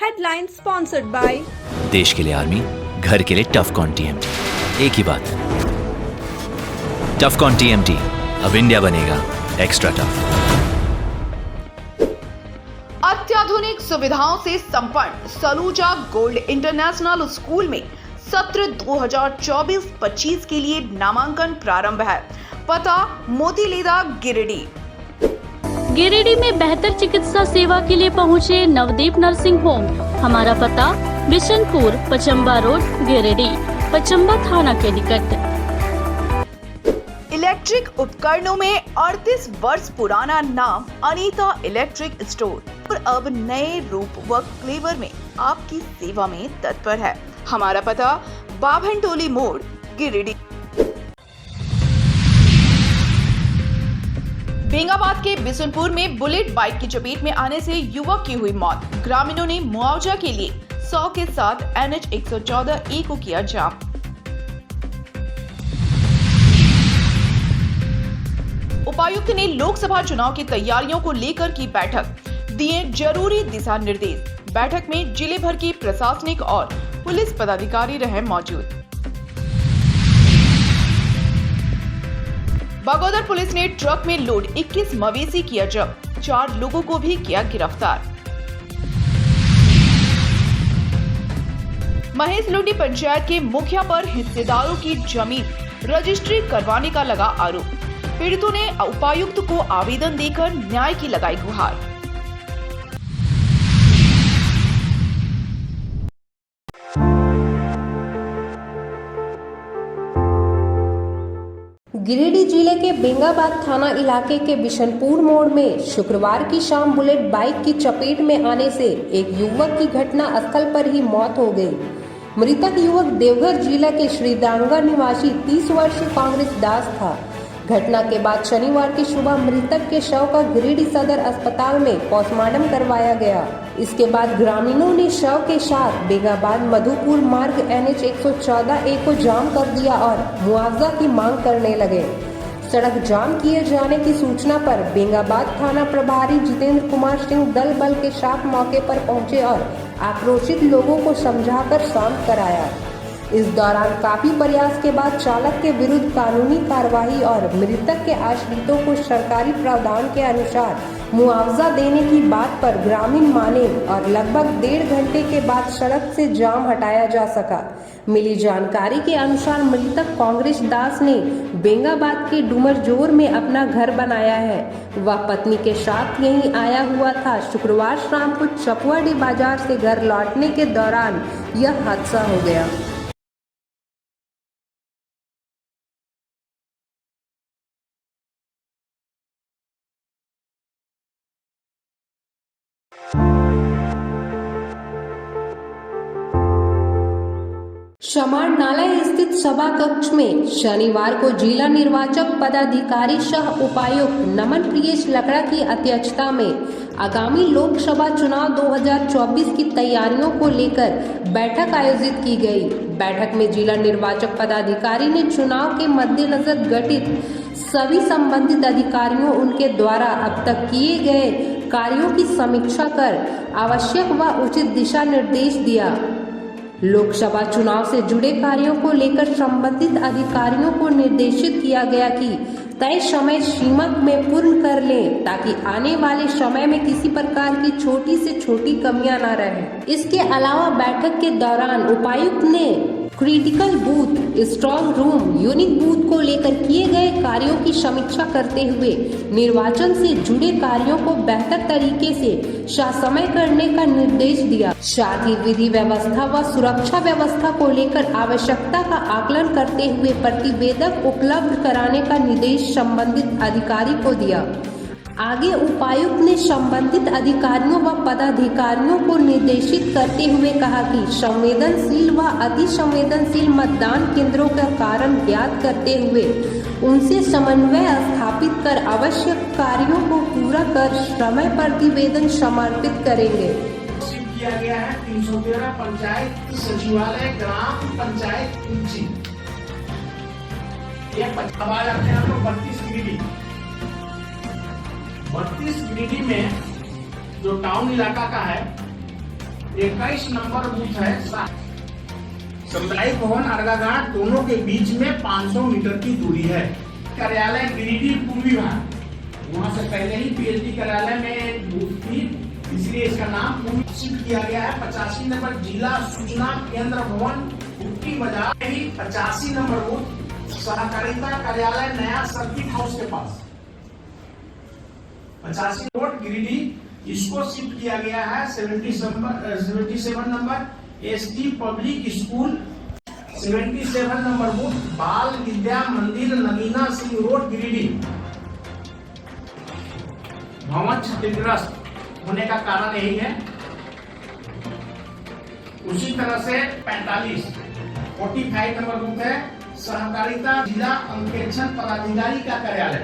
Headline sponsored by देश के लिए आर्मी, घर के लिए टफकॉन टीएमटी। एक ही बात, टफकॉन टीएमटी, अब इंडिया बनेगा एक्स्ट्रा टफ। अत्याधुनिक सुविधाओं से संपन्न सलूजा गोल्ड इंटरनेशनल स्कूल में सत्र 2024-25 के लिए नामांकन प्रारंभ है। पता मोतीलीदा गिरिडीह। गिरिडीह में बेहतर चिकित्सा सेवा के लिए पहुंचे नवदीप नर्सिंग होम। हमारा पता बिशनपुर, पचम्बा रोड, गिरिडीह, पचम्बा थाना के निकट। इलेक्ट्रिक उपकरणों में 38 वर्ष पुराना नाम अनीता इलेक्ट्रिक स्टोर और अब नए रूप व फ्लेवर में आपकी सेवा में तत्पर है। हमारा पता बाभनटोली मोड़, गिरिडीह। बेंगाबाद के बिशनपुर में बुलेट बाइक की चपेट में आने से युवक की हुई मौत। ग्रामीणों ने मुआवजा के लिए 100 के साथ NH 114A को किया जाम। उपायुक्त ने लोकसभा चुनाव की तैयारियों को लेकर की बैठक, दिए जरूरी दिशा निर्देश। बैठक में जिले भर के प्रशासनिक और पुलिस पदाधिकारी रहे मौजूद। बागोदर पुलिस ने ट्रक में लोड 21 मवेशी किया जब्त, 4 लोगों को भी किया गिरफ्तार। महेश लुंडी पंचायत के मुखिया पर हिस्सेदारों की जमीन रजिस्ट्री करवाने का लगा आरोप। पीड़ितों ने उपायुक्त को आवेदन देकर न्याय की लगाई गुहार। गिरिडीह जिले के बेंगाबाद थाना इलाके के बिशनपुर मोड़ में शुक्रवार की शाम बुलेट बाइक की चपेट में आने से एक युवक की घटना स्थल पर ही मौत हो गई। मृतक युवक देवघर जिला के श्रीदांगा निवासी 30 वर्षीय कांग्रेस दास था। घटना के बाद शनिवार की सुबह मृतक के शव का गिरिडीह सदर अस्पताल में पोस्टमार्टम करवाया गया। इसके बाद ग्रामीणों ने शव के साथ बेंगाबाद मधुपुर मार्ग NH 114A को जाम कर दिया और मुआवजा की मांग करने लगे। सड़क जाम किए जाने की सूचना पर बेंगाबाद थाना प्रभारी जितेंद्र कुमार सिंह दल बल के साथ मौके पर पहुंचे और आक्रोशित लोगों को समझाकर शांत कराया। इस दौरान काफी प्रयास के बाद चालक के विरुद्ध कानूनी कार्रवाई और मृतक के आश्रितों को सरकारी प्रावधान के अनुसार मुआवजा देने की बात पर ग्रामीण माने और लगभग 1.5 घंटे के बाद सड़क से जाम हटाया जा सका। मिली जानकारी के अनुसार मृतक कांग्रेस दास ने बेंगाबाद के डुमरजोर में अपना घर बनाया है। वह पत्नी के साथ यहीं आया हुआ था। शुक्रवार शाम को चपुआडी बाजार से घर लौटने के दौरान यह हादसा हो गया। शमार नाला स्थित सभा कक्ष में शनिवार को जिला निर्वाचक पदाधिकारी सह उपायुक्त नमन प्रियेश लकड़ा की अध्यक्षता में आगामी लोकसभा चुनाव 2024 की तैयारियों को लेकर बैठक आयोजित की गई। बैठक में जिला निर्वाचक पदाधिकारी ने चुनाव के मद्देनजर गठित सभी संबंधित अधिकारियों उनके द्वारा अब तक किए गए कार्यों की समीक्षा कर आवश्यक व उचित दिशा निर्देश दिया। लोकसभा चुनाव से जुड़े कार्यों को लेकर संबंधित अधिकारियों को निर्देशित किया गया कि तय समय सीमा में पूर्ण कर लें ताकि आने वाले समय में किसी प्रकार की छोटी से छोटी कमियां न रहें। इसके अलावा बैठक के दौरान उपायुक्त ने critical booth, strong room, unique booth को लेकर किए गए कार्यों की समीक्षा करते हुए निर्वाचन से जुड़े कार्यों को बेहतर तरीके से ससमय करने का निर्देश दिया। साथ ही विधि व्यवस्था व सुरक्षा व्यवस्था को लेकर आवश्यकता का आकलन करते हुए प्रतिवेदक उपलब्ध कराने का निर्देश संबंधित अधिकारी को दिया। आगे उपायुक्त ने संबंधित अधिकारियों व पदाधिकारियों को निर्देशित करते हुए कहा कि संवेदनशील व अति संवेदनशील मतदान केंद्रों का कारण ज्ञात करते हुए उनसे समन्वय स्थापित कर आवश्यक कार्यों को पूरा कर समय प्रतिवेदन समर्पित करेंगे। किया गया है 313 पंचायत सचिवालय ग्राम पंचायत कुंची, ये पंचायत अपने आप को 32 गिरिडीह में जो टाउन इलाका का है 21 नंबर बूथ है। सामुदायिक भवन अर्घाघाट दोनों के बीच में 500 मीटर की दूरी है। कार्यालय गिरिडीह पूर्वी भाग, वहाँ से पहले ही पीएचडी कार्यालय में बूथ थी, इसलिए इसका नाम पूर्वी शिफ्ट किया गया है। 85 नंबर जिला सूचना केंद्र भवन कुट्टी बाजार, 85 नंबर बूथ सहकारिता कार्यालय नया सर्किट हाउस के पास, 85 रोड गिरिडीह, इसको शिफ्ट किया गया है। 77 number ST public school, 77 number booth बाल विद्या मंदिर नगीना सिंह रोड गिरिडीह। भवन क्षतिग्रस्त होने का कारण यही है। उसी तरह से 45 नंबर बूथ है सहकारिता जिला अंकेक्षण पदाधिकारी का कार्यालय।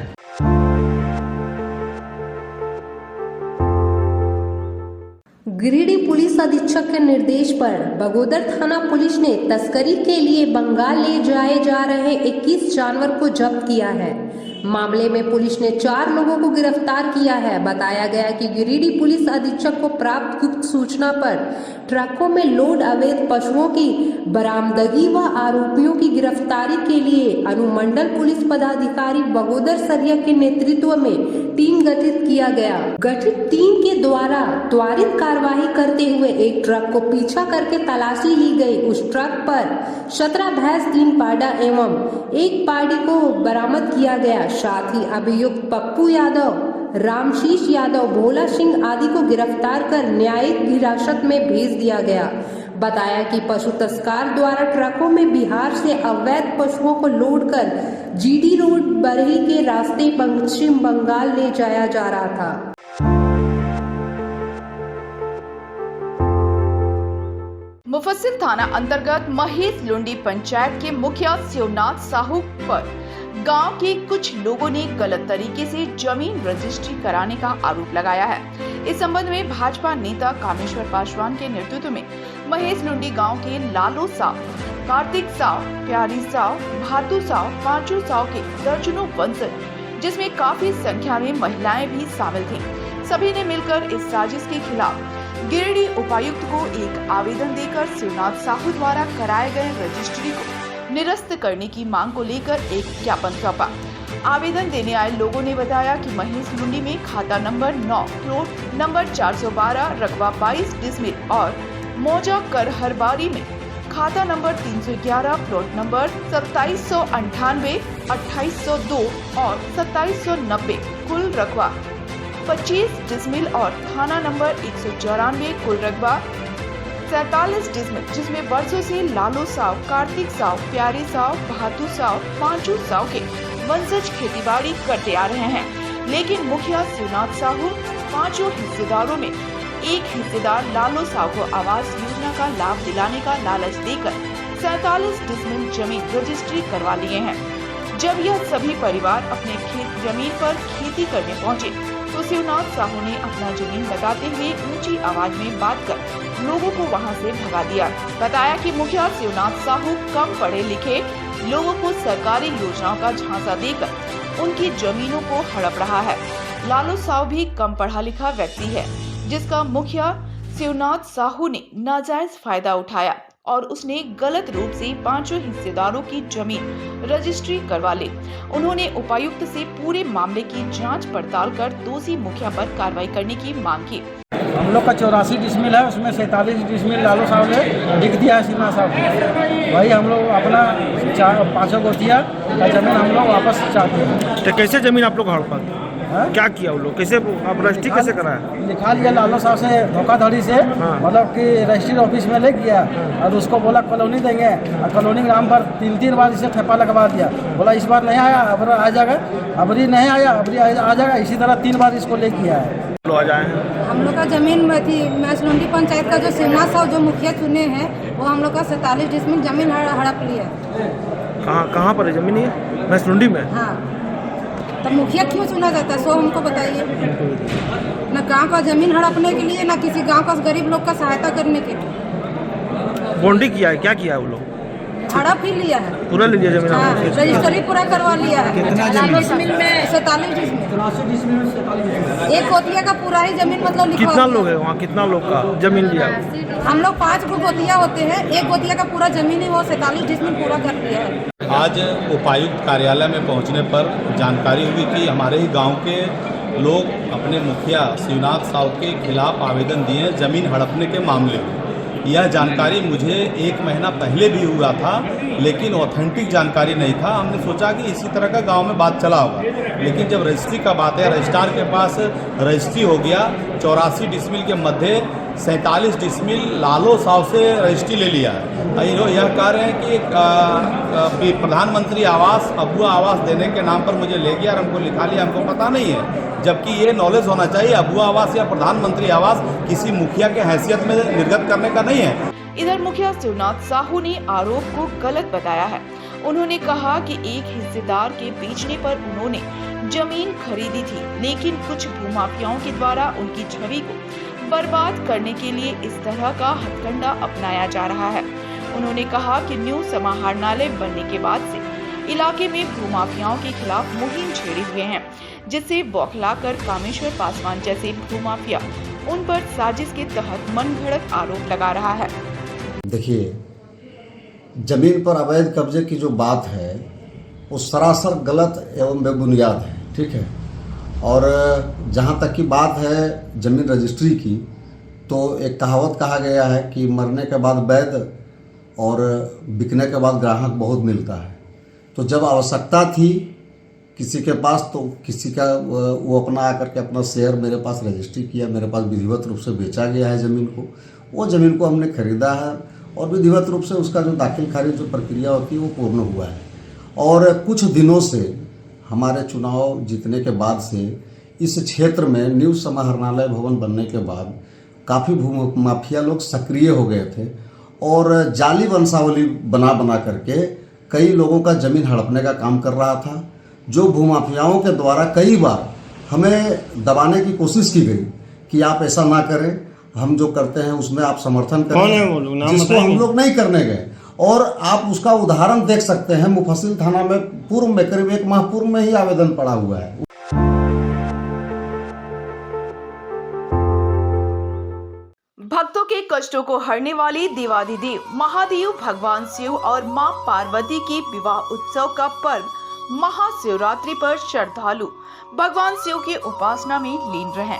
गिरिडीह पुलिस अधीक्षक के निर्देश पर बगोदर थाना पुलिस ने तस्करी के लिए बंगाल ले जाए जा रहे 21 जानवर को जब्त किया है। मामले में पुलिस ने 4 लोगों को गिरफ्तार किया है। बताया गया कि गिरिडीह पुलिस अधीक्षक को प्राप्त गुप्त सूचना पर ट्रकों में लोड अवैध पशुओं की बरामदगी व आरोपियों की गिरफ्तारी के लिए अनुमंडल पुलिस पदाधिकारी बगोदर सरिया के नेतृत्व में टीम गठित किया गया। गठित टीम के द्वारा त्वरित कार्यवाही करते हुए एक ट्रक को पीछा करके तलाशी ली गई। उस ट्रक पर 17 भैंस, 3 पाडा एवं 1 पाडी को बरामद किया गया। साथ ही अभियुक्त पप्पू यादव, रामशीष यादव, भोला सिंह आदि को गिरफ्तार कर न्यायिक हिरासत में भेज दिया गया। बताया कि पशु तस्कर द्वारा ट्रकों में बिहार से अवैध पशुओं को लोड कर जीडी रोड बरही के रास्ते पश्चिम बंगाल ले जाया जा रहा था। मुफस्सिल थाना अंतर्गत महेश लुंडी पंचायत के मुखिया शिवनाथ साहू पर गांव के कुछ लोगों ने गलत तरीके से जमीन रजिस्ट्री कराने का आरोप लगाया है। इस संबंध में भाजपा नेता कामेश्वर पासवान के नेतृत्व में महेश लुंडी गांव के लालू साव, कार्तिक साव, प्यारी साव, भातू साव, पांचू साव के दर्जनों वंशज, जिसमें काफी संख्या में महिलाएं भी शामिल थीं, सभी ने मिलकर इस साजिश के खिलाफ गिरिडीह उपायुक्त को एक आवेदन देकर शिवनाथ साहू द्वारा कराए गए रजिस्ट्री को निरस्त करने की मांग को लेकर एक ज्ञापन सौंपा। आवेदन देने आए लोगों ने बताया कि महेश लुंडी में खाता नंबर 9, प्लॉट नंबर 412, रकबा 22 डिसमिल और मौजा करहरबारी में खाता नंबर 311, प्लॉट नंबर 2798, 2802 और 2790, कुल रकबा 25 डिसमिल और थाना नंबर 194, कुल रकबा 47 डिसमिल, जिसमें वर्षों से लालू साव, कार्तिक साव, प्यारे साव, भातू साव, पांचू साव के वंशज खेतीबाड़ी करते आ रहे हैं। लेकिन मुखिया शिवनाथ साहू पांचों हिस्सेदारों में एक हिस्सेदार लालू साव को आवास योजना का लाभ दिलाने का लालच देकर 47 डिसमिल जमीन रजिस्ट्री करवा लिए हैं। जब यह सभी परिवार अपने खेत जमीन पर खेती करने पहुंचे तो शिवनाथ साहू ने अपना जमीन बताते हुए ऊंची आवाज में बात कर लोगों को वहां से भगा दिया। बताया कि मुखिया शिवनाथ साहू कम पढ़े लिखे लोगों को सरकारी योजनाओं का झांसा देकर उनकी जमीनों को हड़प रहा है। लालू साहू भी कम पढ़ा लिखा व्यक्ति है, जिसका मुखिया शिवनाथ साहू ने नाजायज फायदा उठाया और उसने गलत रूप से पांचों हिस्सेदारों की जमीन रजिस्ट्री करवा ली। उन्होंने उपायुक्त से पूरे मामले की जांच पड़ताल कर दोषी मुखिया पर कार्रवाई करने की मांग की। हम लोग का 84 डिसमिल है, उसमें 47 डिसमिल लालू साहब ने लिख दिया है शिवनाथ साहब को। वही हम लोग अपना 500 गोतिया का जमीन हम लोग वापस चाहते हैं। तो कैसे जमीन आप लोग हड़पा क्या किया वो लोग, कैसे आप रजिस्ट्री कैसे कराया? लिखा लिया लालू साहब से धोखाधड़ी से, मतलब कि रजिस्ट्री ऑफिस में ले गया और उसको बोला कॉलोनी देंगे और कॉलोनी के नाम पर 3 बार इसे ठेपा लगवा दिया। बोला इस बार नहीं आया, अब आ जाएगा, अबरी नहीं आया, अबरी आ जाएगा। इसी तरह 3 बार इसको ले किया है। हम लोग का जमीन में थी महेश लुंडी पंचायत का जो शिवनाथ साहू जो मुखिया चुने हैं वो हम लोग का 47 डिसमिल जमीन हड़प लिया। कहाँ पर है जमीन ये? महेश लुंडी में। हाँ, तो मुखिया क्यों चुना जाता है सो हमको बताइए। न गांव का जमीन हड़पने के लिए, न किसी गांव का गरीब लोग का सहायता करने के लिए। बॉन्डिंग किया है, क्या किया है वो लोग? हड़प ही लिया है। पूरा ले लिया जमीन हाँ, आपने? रजिस्ट्री पूरा करवा लिया है। कितना जमीन? 47 में 47 में एक गोतिया का पूरा ही जमीन मतलब लिखवा कितना दिया। लोग है वहाँ, कितना लोग का जमीन लिया? हम लोग 5 गो गोतिया होते हैं, एक गोतिया का पूरा जमीन ही वो 47 डिसमिल पूरा कर दिया है। आज उपायुक्त कार्यालय में पहुंचने पर जानकारी हुई कि हमारे ही गांव के लोग अपने मुखिया शिवनाथ साहू के खिलाफ आवेदन दिए हैं जमीन हड़पने के मामले में। यह जानकारी मुझे 1 महीना पहले भी हुआ था, लेकिन ऑथेंटिक जानकारी नहीं था। हमने सोचा कि इसी तरह का गांव में बात चला होगा, लेकिन जब रजिस्ट्री का बात है, रजिस्ट्रार के पास रजिस्ट्री हो गया 84 डिसमिल के मध्य 47 डिसमिल लालो साहब से रजिस्ट्री ले लिया है। यह कह रहे हैं कि प्रधानमंत्री आवास अबुआ आवास देने के नाम पर मुझे ले गया और हमको लिखा लिया, हमको पता नहीं है। जबकि ये नॉलेज होना चाहिए, अबुआ आवास या प्रधानमंत्री आवास किसी मुखिया के हैसियत में निर्गत करने का नहीं है। इधर मुखिया शिवनाथ साहू ने आरोप को गलत बताया है। उन्होंने कहा कि एक हिस्सेदार के बेचने पर उन्होंने जमीन खरीदी थी, लेकिन कुछ भूमाफियाओं के द्वारा उनकी छवि को बर्बाद करने के लिए इस तरह का हथकंडा अपनाया जा रहा है। उन्होंने कहा कि न्यू समाहरणालय बनने के बाद से इलाके में भूमाफियाओं के खिलाफ मुहिम छेड़े हुए हैं, जिससे बौखलाकर कामेश्वर पासवान जैसे भूमाफिया उन पर साजिश के तहत मनगढ़ंत आरोप लगा रहा है। देखिए, जमीन पर अवैध कब्जे की जो बात है वो सरासर गलत एवं बेबुनियाद है, ठीक है। और जहाँ तक की बात है जमीन रजिस्ट्री की, तो एक कहावत कहा गया है कि मरने के बाद वैद्य और बिकने के बाद ग्राहक बहुत मिलता है। तो जब आवश्यकता थी किसी के पास, तो किसी का वो अपना आकर के अपना शेयर मेरे पास रजिस्ट्री किया, मेरे पास विधिवत रूप से बेचा गया है ज़मीन को। वो ज़मीन को हमने खरीदा है और विधिवत रूप से उसका जो दाखिल खारिज जो प्रक्रिया होती है वो पूर्ण हुआ है। और कुछ दिनों से हमारे चुनाव जीतने के बाद से इस क्षेत्र में न्यू समाहरणालय भवन बनने के बाद काफ़ी भूमाफिया लोग सक्रिय हो गए थे और जाली वंशावली बना करके कई लोगों का ज़मीन हड़पने का काम कर रहा था, जो भूमाफियाओं के द्वारा कई बार हमें दबाने की कोशिश की गई कि आप ऐसा ना करें, हम जो करते हैं उसमें आप समर्थन करें। कौन है वो लोग, नाम जिसको हम लोग नहीं करने गए। और आप उसका उदाहरण देख सकते हैं, मुफस्सिल थाना में पूर्व में करीब 1 माह पूर्व में ही आवेदन पड़ा हुआ है। भक्तों के कष्टों को हरने वाले देवाधिदेव महादेव भगवान शिव और मां पार्वती के विवाह उत्सव का पर्व महाशिवरात्रि पर श्रद्धालु भगवान शिव की उपासना में लीन रहे।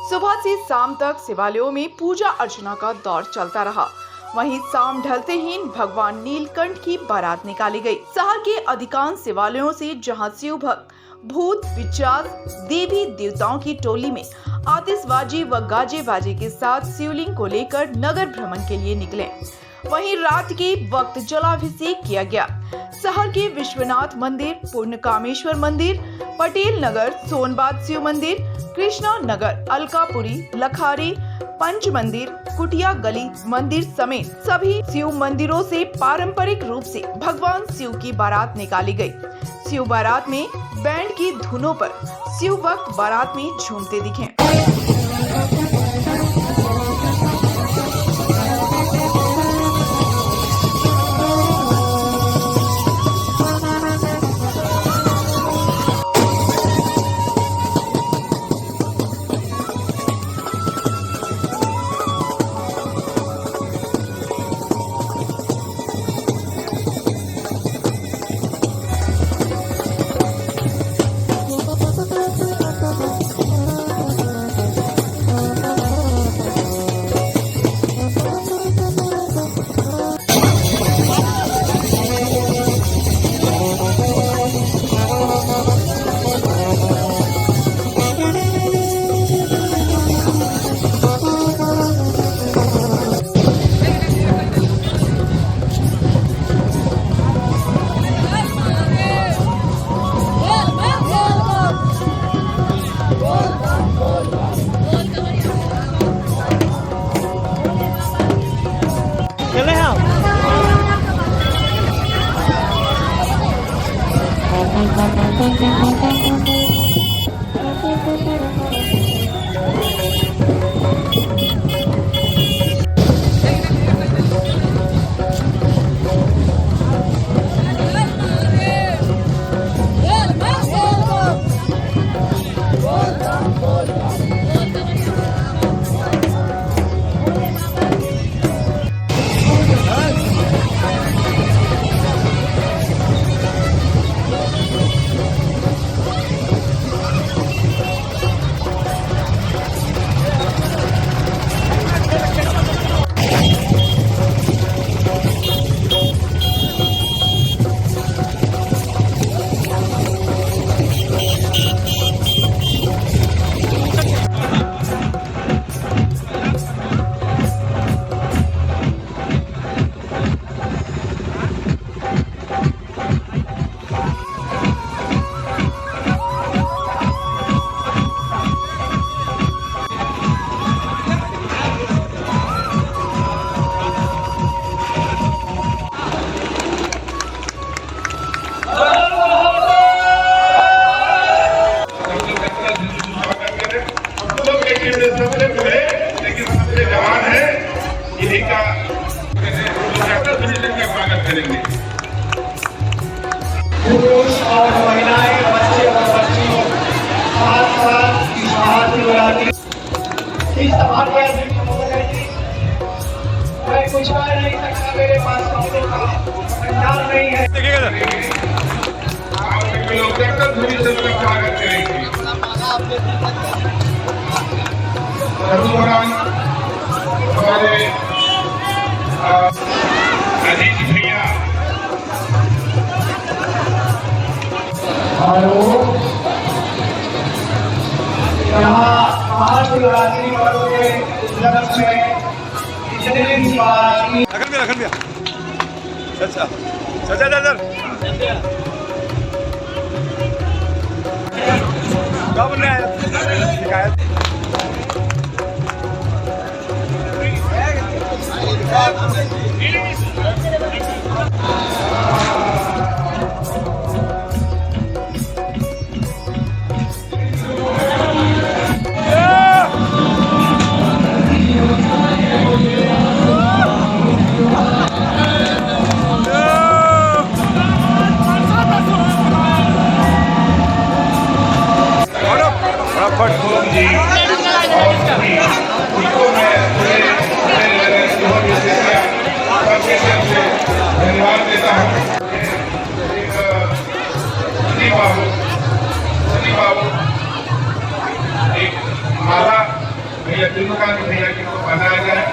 सुबह से शाम तक शिवालयों में पूजा अर्चना का दौर चलता रहा। वहीं शाम ढलते ही भगवान नीलकंठ की बारात निकाली गई। शहर के अधिकांश शिवालयों से जहां शिव भक्त भूत पिशाच देवी देवताओं की टोली में आतिशबाजी व गाजे बाजे के साथ शिवलिंग को लेकर नगर भ्रमण के लिए निकले, वहीं रात के वक्त जलाभिषेक किया गया। शहर के विश्वनाथ मंदिर, पूर्णकामेश्वर मंदिर, पटेल नगर, सोनबाद शिव मंदिर, कृष्णा नगर, अलकापुरी, लखारी, पंच मंदिर, कुटिया गली मंदिर समेत सभी शिव मंदिरों से पारंपरिक रूप से भगवान शिव की बारात निकाली गई। शिव बारात में बैंड की धुनों पर शिव भक्त बारात में झूमते दिखे। थे लेकिन सबसे जवान है, यही का स्वागत करेंगे। पुरुष और महिलाएं, बच्चे और बच्चियों, साथ साथ इस मैं कुछ कह नहीं सकता, मेरे पास शब्दों का भंडार नहीं है। लोग धुरी से स्वागत करेंगे। हमारे अजीत भैया यहाँ महाशिवरात्रि पर्व के उपलक्ष्य में अच्छा क्या बन रहा है शिकायत? धन्यवाद देता हूँ। सनी बाबू एक माला भैया दिलकांत भैया की बनाया जाए।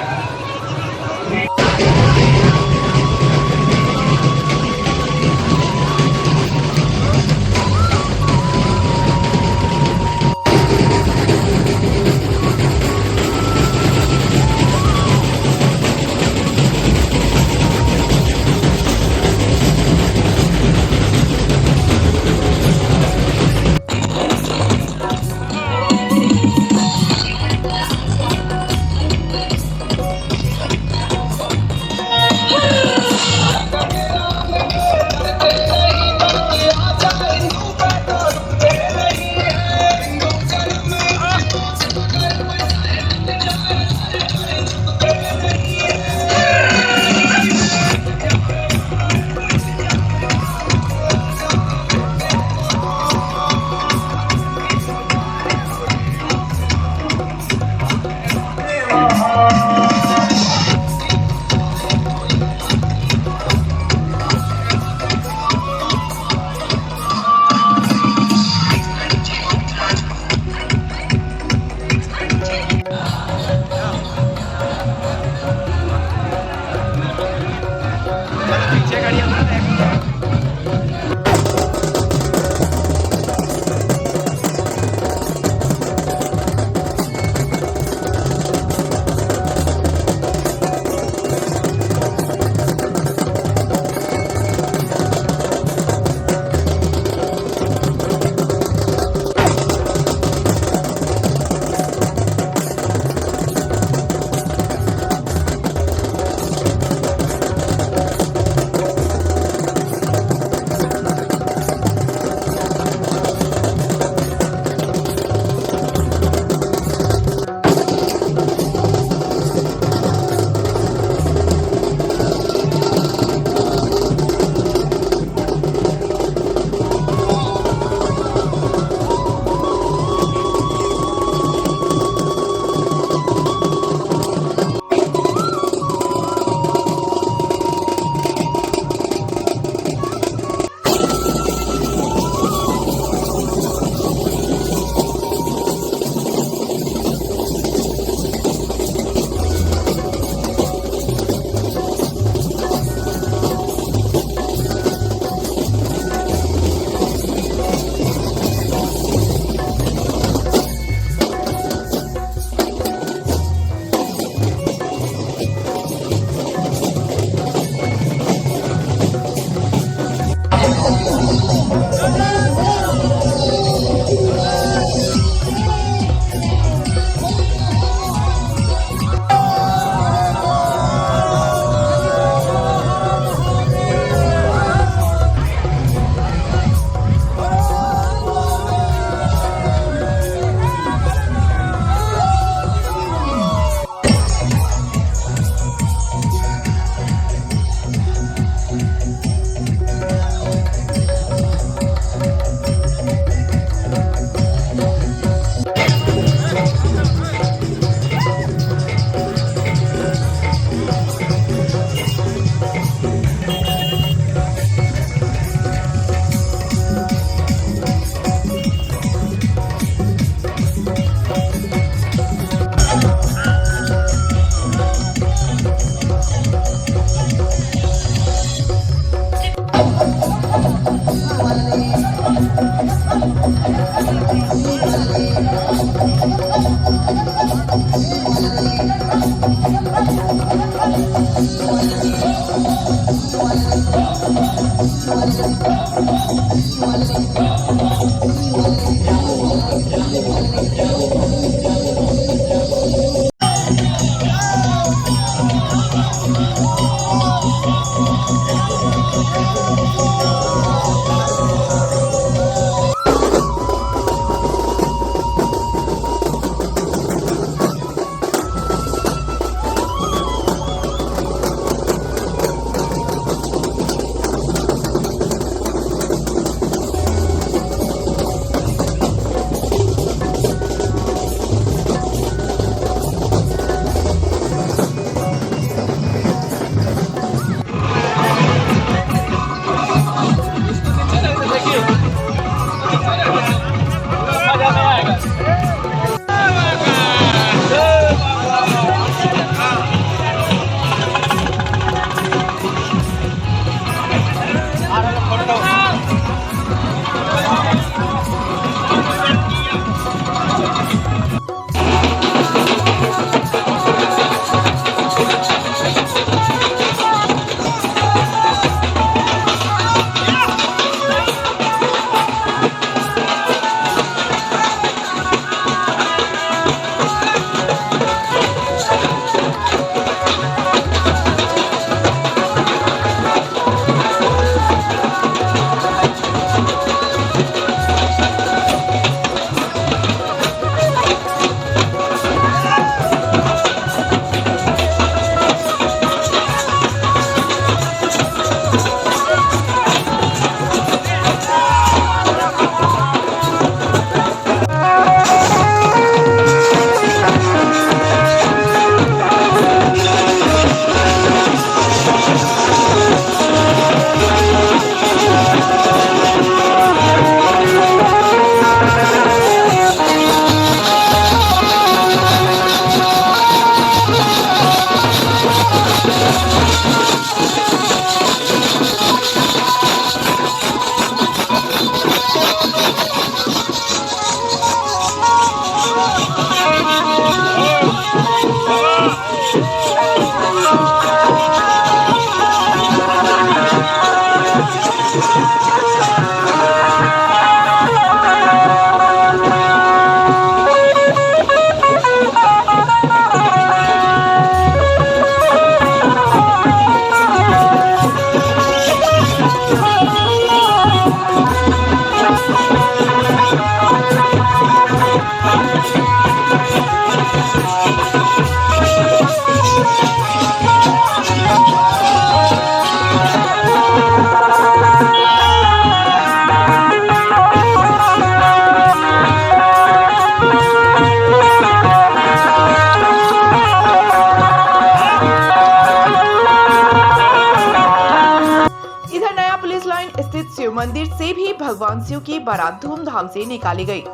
स्थित शिव मंदिर से भी भगवान शिव की बारात धूमधाम से निकाली गई।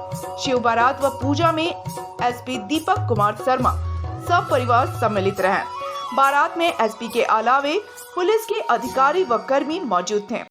शिव बारात व पूजा में एसपी दीपक कुमार शर्मा सब परिवार सम्मिलित रहे। बारात में एसपी के अलावे पुलिस के अधिकारी व कर्मी मौजूद थे।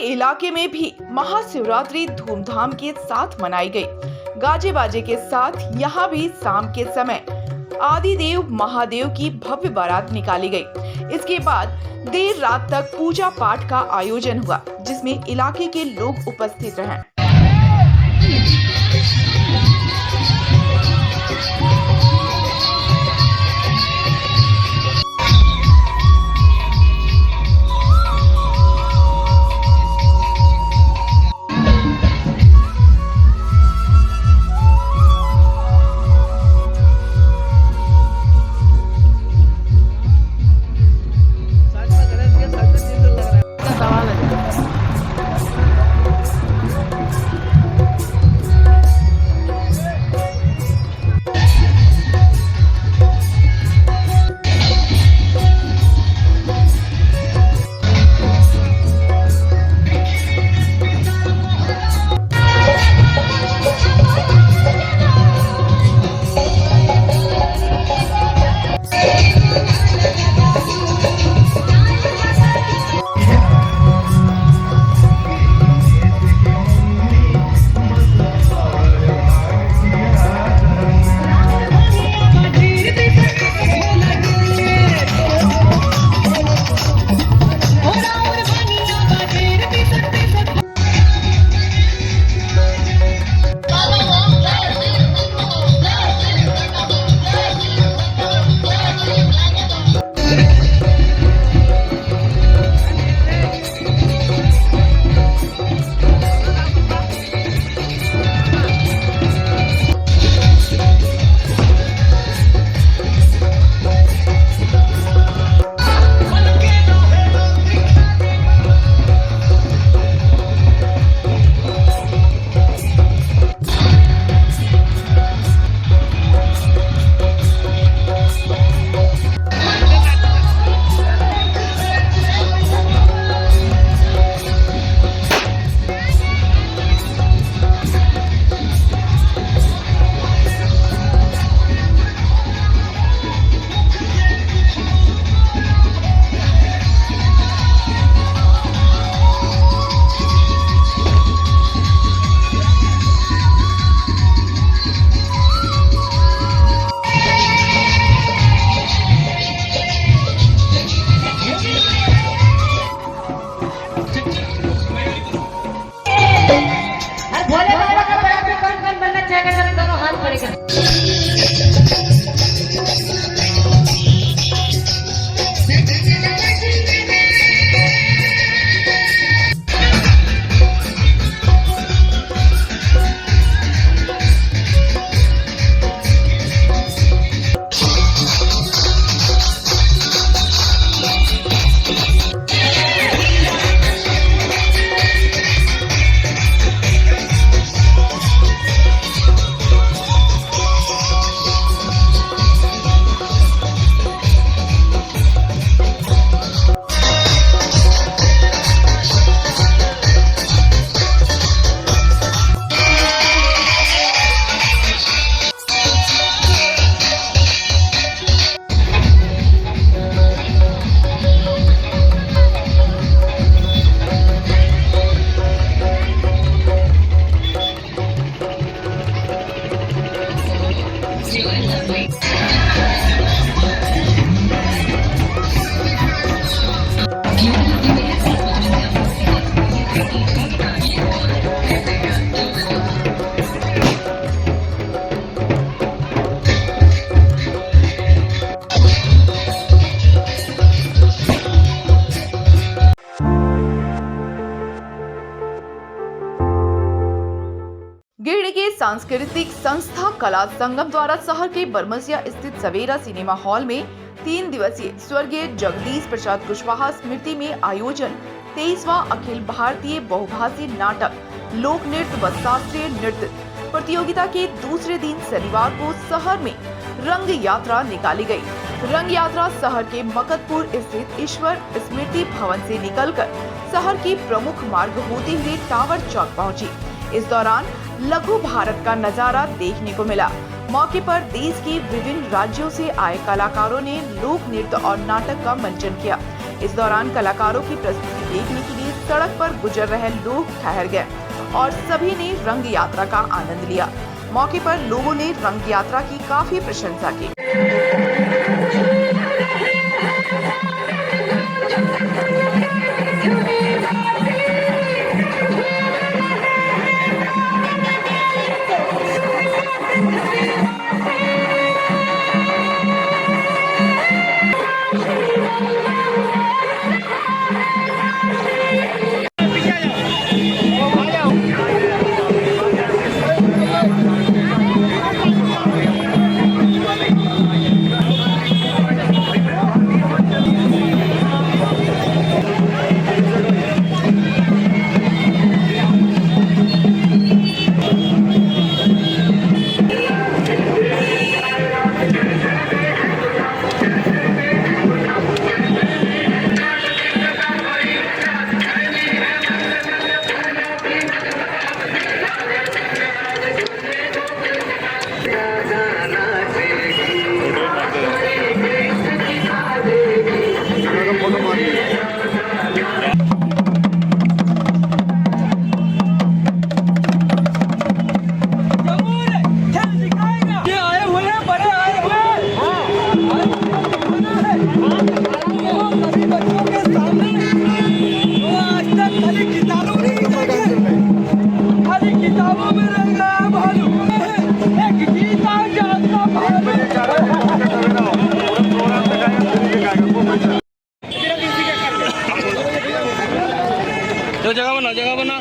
इलाके में भी महाशिवरात्रि धूमधाम के साथ मनाई गई। गाजे बाजे के साथ यहाँ भी शाम के समय आदिदेव महादेव की भव्य बारात निकाली गई। इसके बाद देर रात तक पूजा पाठ का आयोजन हुआ, जिसमें इलाके के लोग उपस्थित रहे। सांस्कृतिक संस्था कला संगम द्वारा शहर के बरमसिया स्थित सवेरा सिनेमा हॉल में 3 दिवसीय स्वर्गीय जगदीश प्रसाद कुशवाहा स्मृति में आयोजन 23वां अखिल भारतीय बहुभाषी नाटक लोक नृत्य व शास्त्रीय नृत्य प्रतियोगिता के दूसरे दिन शनिवार को शहर में रंग यात्रा निकाली गई। रंग यात्रा शहर के मकतपुर स्थित ईश्वर स्मृति भवन से निकलकर शहर की प्रमुख मार्ग होते हुए टावर चौक पहुंची। इस दौरान लघु भारत का नजारा देखने को मिला। मौके पर देश के विभिन्न राज्यों से आए कलाकारों ने लोक नृत्य और नाटक का मंचन किया। इस दौरान कलाकारों की प्रस्तुति देखने के लिए सड़क पर गुजर रहे लोग ठहर गए और सभी ने रंग यात्रा का आनंद लिया। मौके पर लोगों ने रंग यात्रा की काफी प्रशंसा की। जगह बना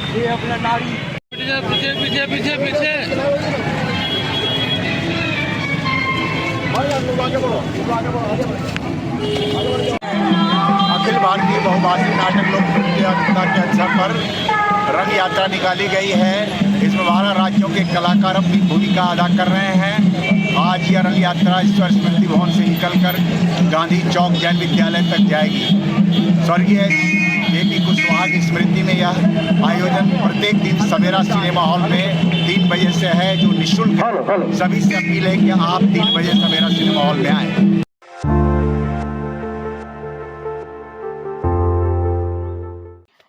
ये अपना नारी पीछे पीछे पीछे पीछे अखिल भारतीय बहुभाषी नाटक लोक प्रतियोगिता के अवसर पर रंग यात्रा निकाली गई है। इसमें 12 राज्यों के कलाकार अपनी भूमिका अदा कर रहे हैं। आज यह रंग यात्रा ईश्वर स्मृति भवन से निकलकर गांधी चौक जैन विद्यालय तक जाएगी। स्वर्गीय JP कुशवाहा की स्मृति में यह आयोजन प्रत्येक दिन सवेरा सिनेमा हॉल में 3 बजे से है, जो निःशुल्क है। सभी से अपील है कि आप 3 बजे सवेरा सिनेमा हॉल में आएँ।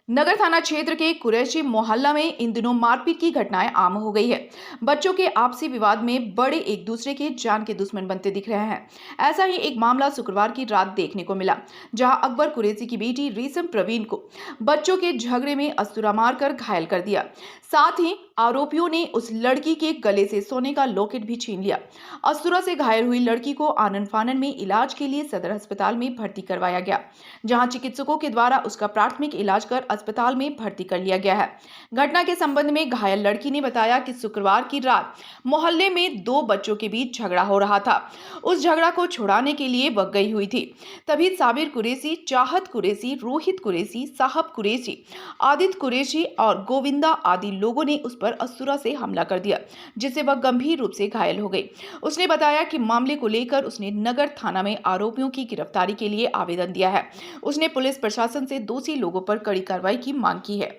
नगर थाना क्षेत्र के कुरैशी मोहल्ला में इन दिनों मारपीट की घटनाएं आम हो गई है। बच्चों के आपसी विवाद में बड़े एक दूसरे के जान के दुश्मन बनते दिख रहे हैं। ऐसा ही एक मामला शुक्रवार की रात देखने को मिला, जहां अकबर कुरैशी की बेटी रेशम प्रवीण को बच्चों के झगड़े में अस्तूरा मारकर घायल कर दिया। साथ ही आरोपियों ने उस लड़की के गले से सोने का लॉकेट भी छीन लिया। अस्तूरा से घायल हुई लड़की को आनन फानन में इलाज के लिए सदर अस्पताल में भर्ती करवाया गया, जहां चिकित्सकों के द्वारा उसका प्राथमिक इलाज कर अस्पताल में भर्ती कर लिया गया है। घटना के संबंध में घायल लड़की ने बताया कि शुक्रवार की रात मोहल्ले में 2 बच्चों के बीच झगड़ा हो रहा था। उस झगड़ा को छुड़ाने के लिए वह गई हुई थी। तभी साबिर कुरैशी, चाहत कुरैशी, रोहित कुरैशी, साहब कुरैशी, आदित्य कुरैशी और गोविंदा आदि लोगों ने उस पर अस्तूरा से हमला कर दिया, जिससे वह गंभीर रूप से घायल हो गई। उसने बताया कि मामले को लेकर उसने नगर थाना में आरोपियों की गिरफ्तारी के लिए आवेदन दिया है। उसने पुलिस प्रशासन से दोषी लोगों पर कड़ी कार्रवाई की मांग की है।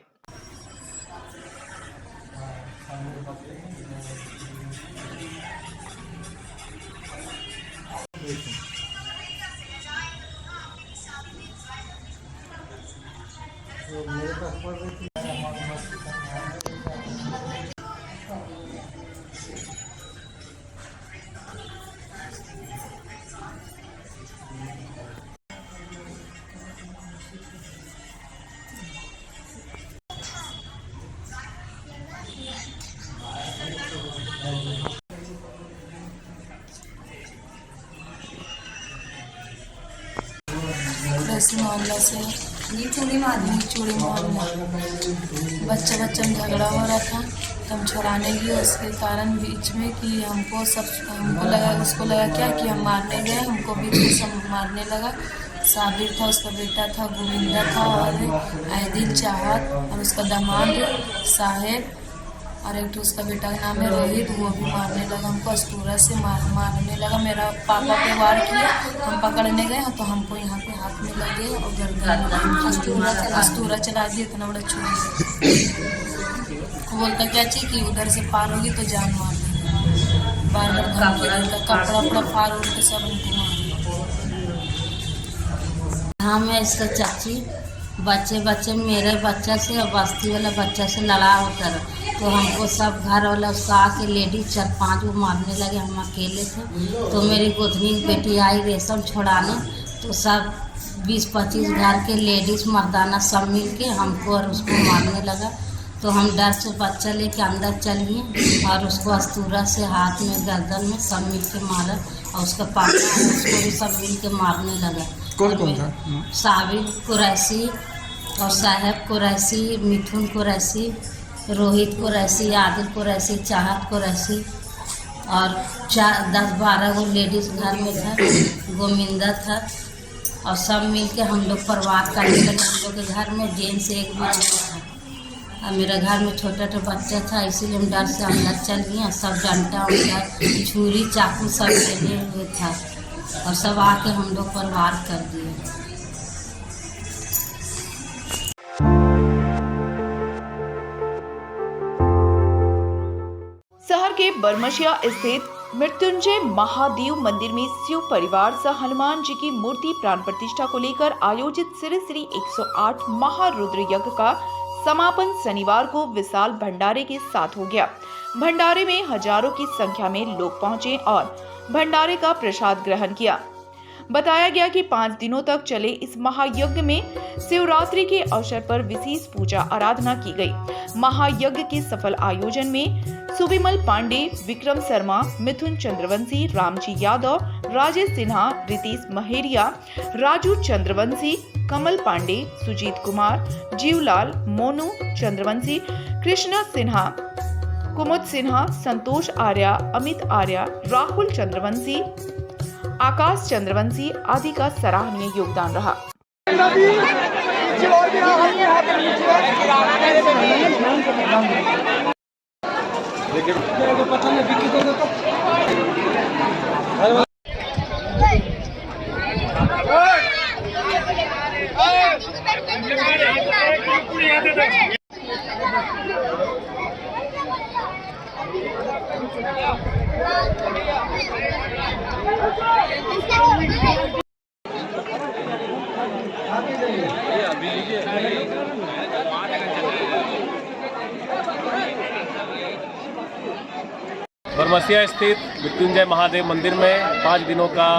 कुरैशी मोहल्ला से, चूड़ी मोहल्ला। बच्चा में झगड़ा हो रहा था, तो हम छुड़ाने गए। उसके कारण बीच में कि उसको लगा क्या कि हम मारने गए, हमको भी सब मारने लगा। साबिर था, उसका बेटा था, गोविंदा था, और आयदिल चाहत, और उसका दामाद साहेब, और एक तो उसका बेटा का नाम है रोहित, वो भी मारने लगा। हमको अस्तूरा से मारने लगा। मेरा पापा पे वार किया, हम पकड़ने गए तो हमको यहाँ पे हाथ में लगे और गर्दन अस्तूरा चला दिया। इतना बड़ा छुरी बोलता क्या चाहिए कि उधर से पार होगी तो जान मार देंगे। बार बार धमकी देता, कपड़ा वपड़ा फाड़ उड़ के सब उनको मार। हाँ, मैं इसका चाची बच्चे मेरे बच्चा से और बस्ती वाला बच्चा से लड़ा होकर, तो हमको सब घर वाला उसका आके लेडीज 4-5 वो मारने लगे। हम अकेले थे, तो मेरी गोतनी बेटी आई रेशम छोड़ाने, तो सब 20-25 घर के लेडीज मर्दाना सब मिल के हमको और उसको मारने लगा। तो हम डर से बच्चा लेके अंदर चल गए और उसको अस्तूरा से हाथ में गर्दन में सब मिल के मारा, और उसका पापा उसको भी सब मिल के मारने लगा। कौन था? साबिर कुरैशी और साहेब कुरैशी, मिथुन कुरैशी, रोहित कुरैशी, आदिल कुरैशी, चाहत कुरैशी, और 10-12 वो लेडीज़ घर में था, गोविंदा था, और सब मिल के हम लोग परवार करने लगे। हम लोग के घर में जेंट्स एक भी नहीं था, और मेरे घर में छोटा बच्चा था, इसीलिए हम डर से अंदर चल गए। सब डंडा उंडा छुरी चाकू सब लेने हुए था, और सब आके हम लोग पर वार कर दिए। शहर के बरमशिया स्थित मृत्युंजय महादेव मंदिर में शिव परिवार सह हनुमान जी की मूर्ति प्राण प्रतिष्ठा को लेकर आयोजित श्री 108 महारुद्र यज्ञ का समापन शनिवार को विशाल भंडारे के साथ हो गया। भंडारे में हजारों की संख्या में लोग पहुंचे और भंडारे का प्रसाद ग्रहण किया। बताया गया कि 5 दिनों तक चले इस महायज्ञ में शिवरात्रि के अवसर पर विशेष पूजा आराधना की गई। महायज्ञ के सफल आयोजन में सुविमल पांडे, विक्रम शर्मा, मिथुन चंद्रवंशी, रामजी यादव, राजेश सिन्हा, रितेश महेरिया, राजू चंद्रवंशी, कमल पांडे, सुजीत कुमार, जीवलाल, मोनू चंद्रवंशी, कृष्ण सिन्हा, कुमुद सिन्हा, संतोष आर्या, अमित आर्या, राहुल चंद्रवंशी, आकाश चंद्रवंशी आदि का सराहनीय योगदान रहा। बरमसिया स्थित मृत्युंजय महादेव मंदिर में 5 दिनों का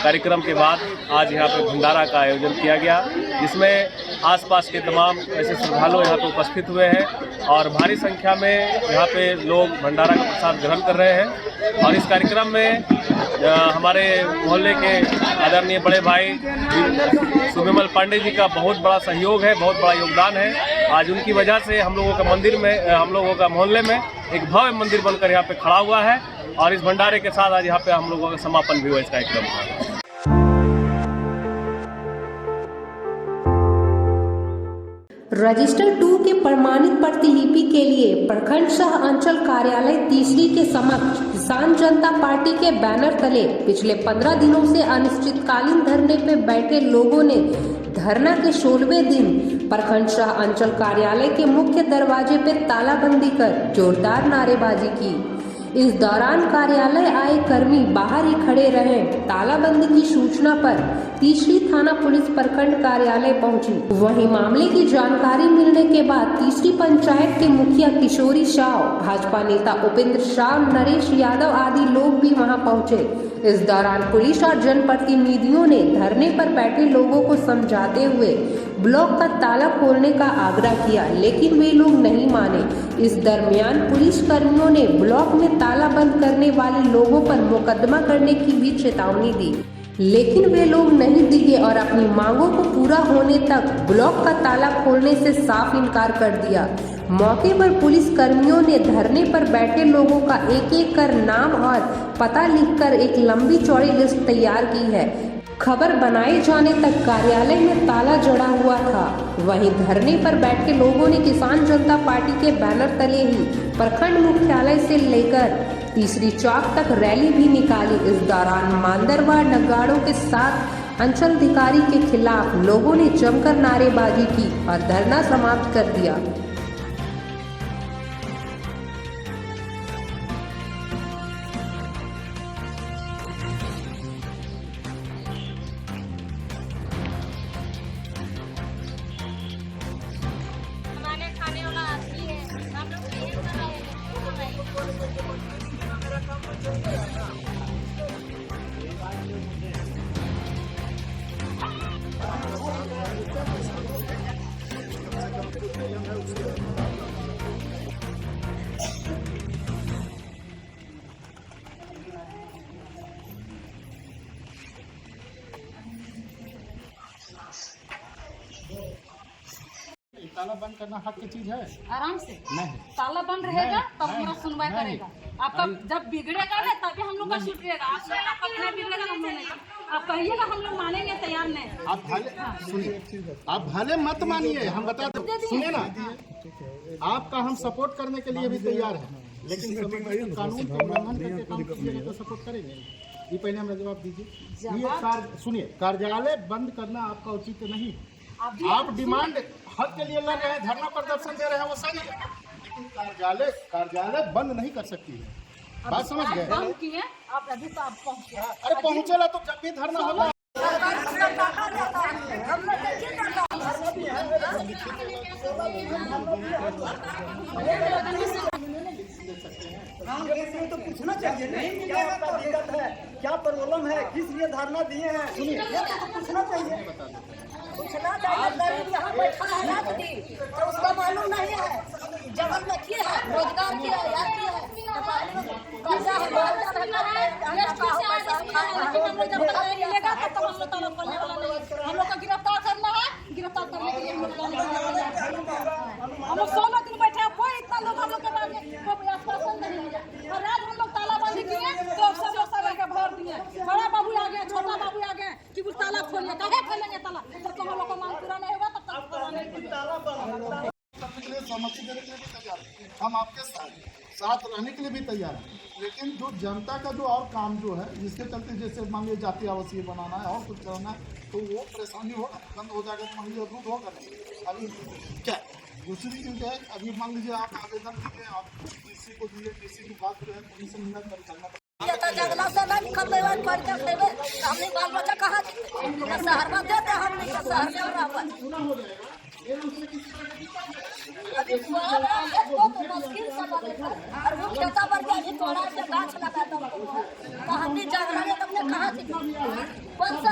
कार्यक्रम के बाद आज यहाँ पे भंडारा का आयोजन किया गया, जिसमें आसपास के तमाम ऐसे श्रद्धालु यहाँ पे उपस्थित हुए हैं और भारी संख्या में यहाँ पे लोग भंडारा का प्रसाद ग्रहण कर रहे हैं। और इस कार्यक्रम में हमारे मोहल्ले के आदरणीय बड़े भाई सुविमल पांडे जी का बहुत बड़ा सहयोग है, बहुत बड़ा योगदान है। आज उनकी वजह से हम लोगों का मंदिर में, हम लोगों का मोहल्ले में एक भव्य मंदिर बनकर यहाँ पे खड़ा हुआ है। और इस भंडारे के साथ आज यहाँ पे हम लोगों का समापन भी हुआ इस कार्यक्रम का। रजिस्टर 2 के प्रमाणित प्रतिलिपि के लिए प्रखंड सह अंचल कार्यालय तीसरी के समक्ष किसान जनता पार्टी के बैनर तले पिछले 15 दिनों से अनिश्चितकालीन धरने पे बैठे लोगों ने धरना के 16वें दिन प्रखंड सह अंचल कार्यालय के मुख्य दरवाजे पर तालाबंदी कर जोरदार नारेबाजी की। इस दौरान कार्यालय आए कर्मी बाहर ही खड़े रहे। तालाबंदी की सूचना पर तीसरी थाना पुलिस प्रखंड कार्यालय पहुंची। वहीं मामले की जानकारी मिलने के बाद तीसरी पंचायत के मुखिया किशोरी शाह, भाजपा नेता उपेंद्र शाह, नरेश यादव आदि लोग भी वहां पहुंचे। इस दौरान पुलिस और जनप्रतिनिधियों ने धरने पर बैठे लोगों को समझाते हुए ब्लॉक का ताला खोलने का आग्रह किया, लेकिन वे लोग नहीं माने। इस दरमियान पुलिस कर्मियों ने ब्लॉक में ताला बंद करने वाले लोगों पर मुकदमा करने की भी चेतावनी दी। लेकिन वे लोग नहीं दिखे और अपनी मांगों को पूरा होने तक ब्लॉक का ताला खोलने से साफ इनकार कर दिया। मौके पर पुलिस कर्मियों ने धरने पर बैठे लोगों का एक एक कर नाम और पता लिखकर एक लंबी चौड़ी लिस्ट तैयार की है। खबर बनाए जाने तक कार्यालय में ताला जड़ा हुआ था। वहीं धरने पर बैठे लोगों ने किसान जनता पार्टी के बैनर तले ही प्रखंड मुख्यालय से लेकर तीसरी चौक तक रैली भी निकाली। इस दौरान मांदरवा नगाड़ों के साथ अंचलाधिकारी के खिलाफ लोगों ने जमकर नारेबाजी की और धरना समाप्त कर दिया। ताला बंद करना हक की चीज है। आराम से नहीं, ताला बंद रहेगा तब हमारा सुनवाई करेगा। आपका जब बिगड़ेगा ना तभी हम लोग का छूटेगा। आपका नहीं बिगड़ेगा हम लोग नहीं। आप कहिएगा हम लोग मानेंगे, तैयार नहीं। आप भले सुनिए, आप भले मत मानिए, हम बता दो, सुनिए ना, आपका हम सपोर्ट करने के लिए भी तैयार है, लेकिन कानून को उल्लंघन करके काम कीजिएगा तो सपोर्ट करेंगे। ये पहले हमें जवाब दीजिए। ये सुनिए, कार्यालय बंद करना आपका उचित नहीं। आप डिमांड हक के लिए लड़ रहे हैं, धरना प्रदर्शन दे रहे हैं, वो सही है, लेकिन कार्यालय बंद नहीं कर सकती है। बात समझ गए? बंद किए आप अभी तो आप पहुंचे। अरे पहुंचेला तो जब भी धरना होगा। तो पूछना चाहिए नहीं, क्या आपका दिक्कत है, क्या प्रॉब्लम है, किस लिए धरना दिए हैं, सुनिए तो पूछना चाहिए। पूछना चाहिए। यहाँ बैठा है रात दिन, तो उसका मालूम नहीं है। जगह में किए है, रोजगार किया है, याद किया है, पैसा है, मिलेगा तो हम लोग ताला खोलने वाला नहीं। हम लोग को गिरफ्तार करना है, गिरफ्तार करने के लिए हम लोग 16 दिन बैठे हैं, कोई इतना लोग हम लोग के पास कोई आश्वासन नहीं मिला। और रात हम लोग तालाबंदी किए तो सब लोग सब के भर दिए। बड़ा बाबू आ गए, छोटा बाबू आ गए कि वो ताला खोलिए, कहे खोलेंगे ताला, जब तक हम लोग का मांग पूरा नहीं होगा तब तक ताला नहीं। सहमति देने के लिए भी तैयार है, हम आपके साथ रहने के लिए भी तैयार हैं, लेकिन जो जनता का जो और काम जो है, जिसके चलते जैसे मान लीजिए जाति आवासीय बनाना है और कुछ करना है, तो वो परेशानी होगा, बंद हो जाएगा तो मान लीजिए रूट होगा नहीं। अभी क्या दूसरी चीज है, अभी मान लीजिए आप आवेदन दिए, आप किसी को दिए, किसी की बात जो है कमीशन मिला कर चलना जगला से नहीं खपे वाल पर के देबे हमने बाल बच्चा कहां शहर में देते हम नहीं शहर में बराबर पूरा हो जाएगा। ये दूसरे की अभी तो मुश्किल सब है और वो खेता पर के अभी तोड़ा से गाछ लगा दो तो हमने जगला ने तुमने कहां से कौन सा